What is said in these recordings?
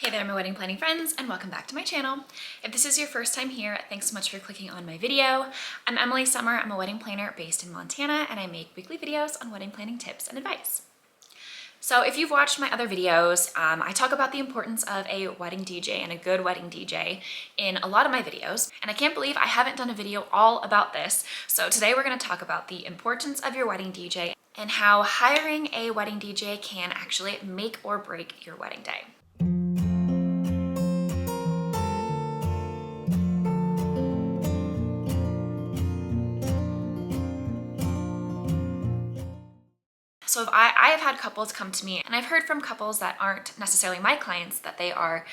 Hey there, my wedding planning friends, and welcome back to my channel. If this is your first time here, thanks so much for clicking on my video. I'm Emily Summer. I'm a wedding planner based in Montana, and I make weekly videos on wedding planning tips and advice. So if you've watched my other videos, I talk about the importance of a wedding DJ and a good wedding DJ in a lot of my videos, and I can't believe I haven't done a video all about this. So today we're going to talk about the importance of your wedding DJ and how hiring a wedding DJ can actually make or break your wedding day. So I have had couples come to me, and I've heard from couples that aren't necessarily my clients that they are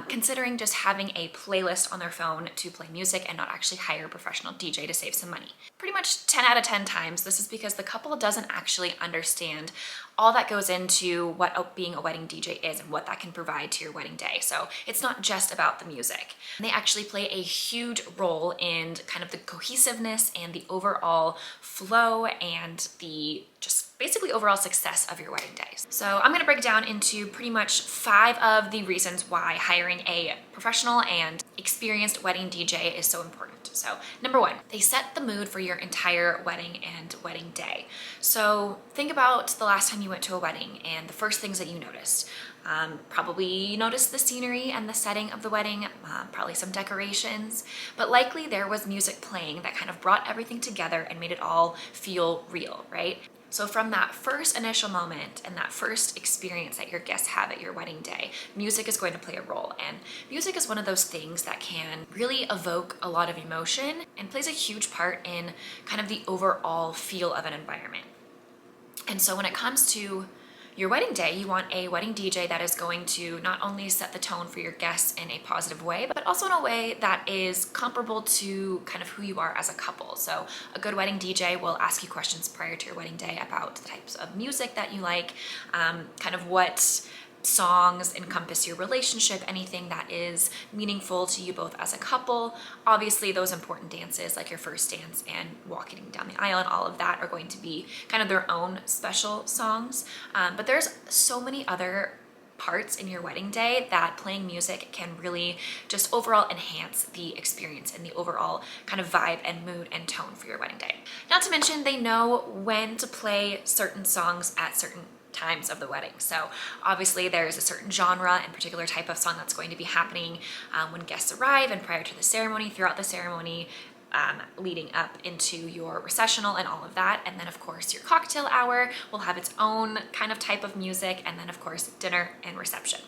considering just having a playlist on their phone to play music and not actually hire a professional DJ to save some money. Pretty much 10 out of 10 times, this is because the couple doesn't actually understand all that goes into what being a wedding DJ is and what that can provide to your wedding day. So it's not just about the music. They actually play a huge role in kind of the cohesiveness and the overall flow and the just basically overall success of your wedding days. So I'm gonna break down into pretty much 5 of the reasons why hiring a professional and experienced wedding DJ is so important. So number 1, they set the mood for your entire wedding and wedding day. So think about the last time you went to a wedding and the first things that you noticed. Probably you noticed the scenery and the setting of the wedding, probably some decorations, but likely there was music playing that kind of brought everything together and made it all feel real, right? So from that first initial moment and that first experience that your guests have at your wedding day, music is going to play a role. And music is one of those things that can really evoke a lot of emotion and plays a huge part in kind of the overall feel of an environment. And so when it comes to your wedding day, you want a wedding DJ that is going to not only set the tone for your guests in a positive way, but also in a way that is comparable to kind of who you are as a couple. So a good wedding DJ will ask you questions prior to your wedding day about the types of music that you like, kind of what songs encompass your relationship, anything that is meaningful to you both as a couple. Obviously, those important dances like your first dance and walking down the aisle and all of that are going to be kind of their own special songs. But there's so many other parts in your wedding day that playing music can really just overall enhance the experience and the overall kind of vibe and mood and tone for your wedding day. Not to mention, they know when to play certain songs at certain times of the wedding. So obviously there's a certain genre and particular type of song that's going to be happening when guests arrive and prior to the ceremony, throughout the ceremony, leading up into your recessional and all of that. And then of course your cocktail hour will have its own kind of type of music, and then of course dinner and reception.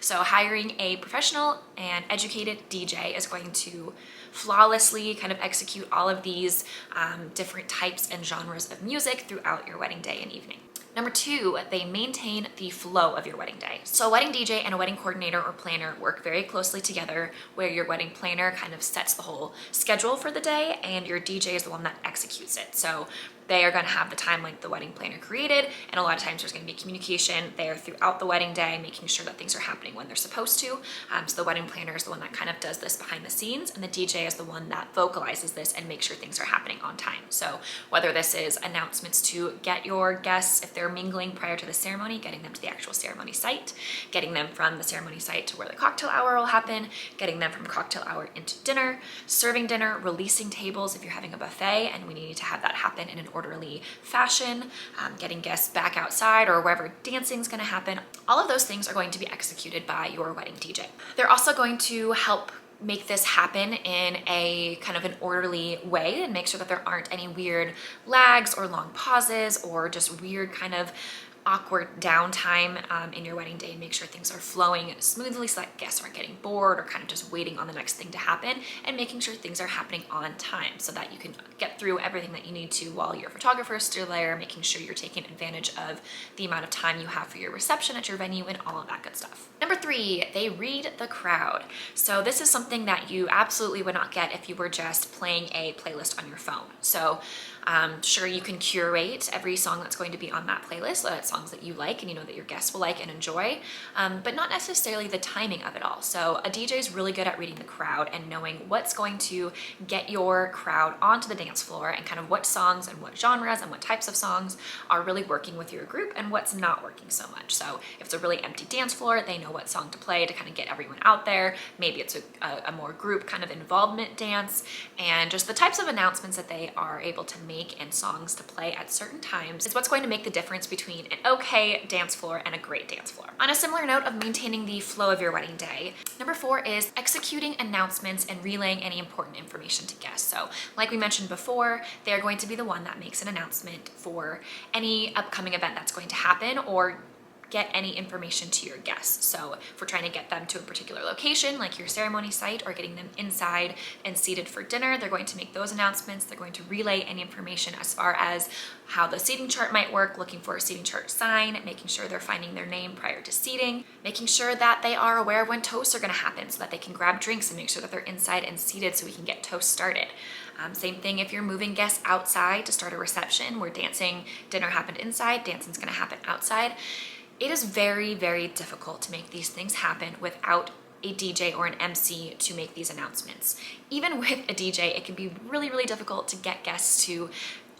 So hiring a professional and educated DJ is going to flawlessly kind of execute all of these different types and genres of music throughout your wedding day and evening. Number 2, they maintain the flow of your wedding day. So a wedding DJ and a wedding coordinator or planner work very closely together, where your wedding planner kind of sets the whole schedule for the day and your DJ is the one that executes it. So they are going to have the timeline the wedding planner created, and a lot of times there's going to be communication there throughout the wedding day, making sure that things are happening when they're supposed to. So the wedding planner is the one that kind of does this behind the scenes, and the DJ is the one that vocalizes this and makes sure things are happening on time. So whether this is announcements to get your guests, if they're mingling prior to the ceremony, getting them to the actual ceremony site, getting them from the ceremony site to where the cocktail hour will happen, getting them from cocktail hour into dinner, serving dinner, releasing tables if you're having a buffet and we need to have that happen in an orderly fashion, getting guests back outside or wherever dancing is going to happen. All of those things are going to be executed by your wedding DJ. They're also going to help make this happen in a kind of an orderly way and make sure that there aren't any weird lags or long pauses or just weird kind of awkward downtime in your wedding day, and make sure things are flowing smoothly so that guests aren't getting bored or kind of just waiting on the next thing to happen, and making sure things are happening on time so that you can get through everything that you need to while your photographer is still there, making sure you're taking advantage of the amount of time you have for your reception at your venue and all of that good stuff. Number 3, they read the crowd. So this is something that you absolutely would not get if you were just playing a playlist on your phone. So Sure, you can curate every song that's going to be on that playlist, so that's songs that you like and you know that your guests will like and enjoy, but not necessarily the timing of it all. So a DJ is really good at reading the crowd and knowing what's going to get your crowd onto the dance floor and kind of what songs and what genres and what types of songs are really working with your group and what's not working so much. So if it's a really empty dance floor, they know what song to play to kind of get everyone out there. Maybe it's a more group kind of involvement dance, and just the types of announcements that they are able to make and songs to play at certain times is what's going to make the difference between an okay dance floor and a great dance floor. On a similar note of maintaining the flow of your wedding day, number 4 is executing announcements and relaying any important information to guests. So like we mentioned before, they're going to be the one that makes an announcement for any upcoming event that's going to happen or get any information to your guests. So if we're trying to get them to a particular location, like your ceremony site, or getting them inside and seated for dinner, they're going to make those announcements. They're going to relay any information as far as how the seating chart might work, looking for a seating chart sign, making sure they're finding their name prior to seating, making sure that they are aware of when toasts are gonna happen so that they can grab drinks and make sure that they're inside and seated so we can get toasts started. Same thing if you're moving guests outside to start a reception where dinner happened inside, dancing's gonna happen outside. It is very, very difficult to make these things happen without a DJ or an MC to make these announcements. Even with a DJ, it can be really, really difficult to get guests to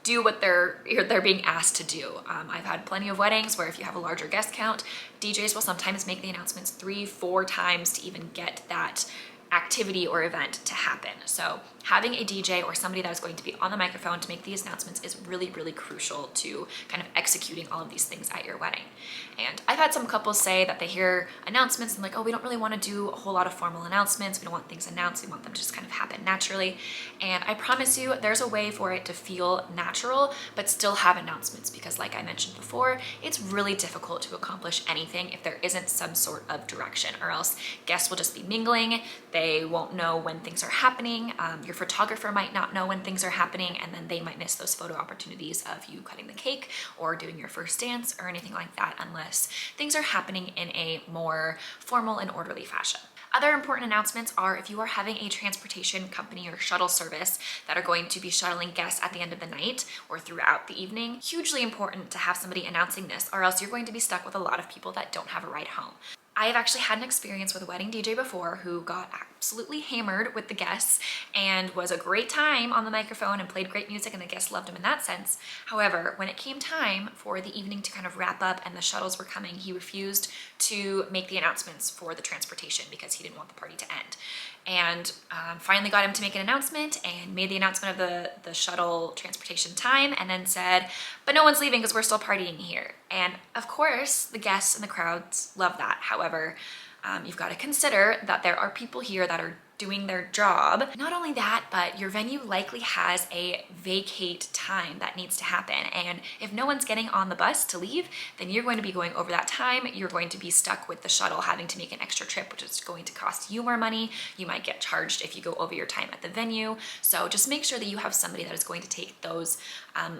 do what they're being asked to do. I've had plenty of weddings where if you have a larger guest count, DJs will sometimes make the announcements 3-4 times to even get that activity or event to happen. So having a DJ or somebody that is going to be on the microphone to make these announcements is really, really crucial to kind of executing all of these things at your wedding. And I've had some couples say that they hear announcements and like, oh, we don't really want to do a whole lot of formal announcements. We don't want things announced. We want them to just kind of happen naturally. And I promise you, there's a way for it to feel natural, but still have announcements, because like I mentioned before, it's really difficult to accomplish anything if there isn't some sort of direction, or else guests will just be mingling. They won't know when things are happening. Your photographer might not know when things are happening, and then they might miss those photo opportunities of you cutting the cake or doing your first dance or anything like that, unless things are happening in a more formal and orderly fashion. Other important announcements are if you are having a transportation company or shuttle service that are going to be shuttling guests at the end of the night or throughout the evening, hugely important to have somebody announcing this, or else you're going to be stuck with a lot of people that don't have a ride home. I have actually had an experience with a wedding DJ before who got absolutely hammered with the guests and was a great time on the microphone and played great music, and the guests loved him in that sense. However, when it came time for the evening to kind of wrap up and the shuttles were coming, he refused to make the announcements for the transportation because he didn't want the party to end. And finally got him to make an announcement and made the announcement of the shuttle transportation time, and then said, but no one's leaving because we're still partying here. And of course, the guests and the crowds love that. However, you've got to consider that there are people here that are doing their job. Not only that, but your venue likely has a vacate time that needs to happen. And if no one's getting on the bus to leave, then you're going to be going over that time. You're going to be stuck with the shuttle having to make an extra trip, which is going to cost you more money. You might get charged if you go over your time at the venue. So just make sure that you have somebody that is going to take those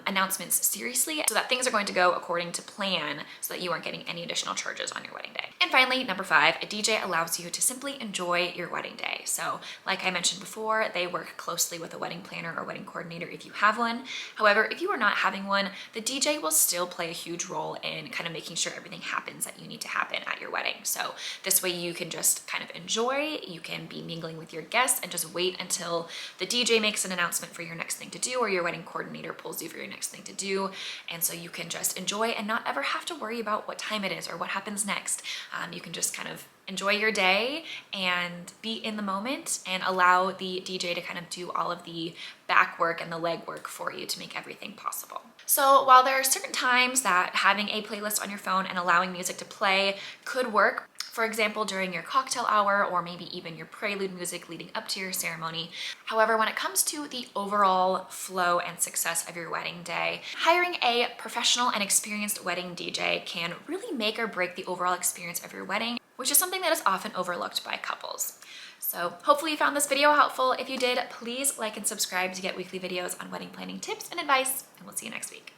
announcements seriously, so that things are going to go according to plan, so that you aren't getting any additional charges on your wedding day. And finally, number 5, a DJ allows you to simply enjoy your wedding day. So like I mentioned before, they work closely with a wedding planner or wedding coordinator if you have one. However, if you are not having one, the DJ will still play a huge role in kind of making sure everything happens that you need to happen at your wedding. So this way you can just kind of enjoy, you can be mingling with your guests and just wait until the DJ makes an announcement for your next thing to do, or your wedding coordinator pulls you for your next thing to do. And so you can just enjoy and not ever have to worry about what time it is or what happens next. You can just kind of enjoy your day and be in the moment and allow the DJ to kind of do all of the back work and the leg work for you to make everything possible. So while there are certain times that having a playlist on your phone and allowing music to play could work, for example, during your cocktail hour or maybe even your prelude music leading up to your ceremony. However, when it comes to the overall flow and success of your wedding day, hiring a professional and experienced wedding DJ can really make or break the overall experience of your wedding, which is something that is often overlooked by couples. So hopefully you found this video helpful. If you did, please like and subscribe to get weekly videos on wedding planning tips and advice, and we'll see you next week.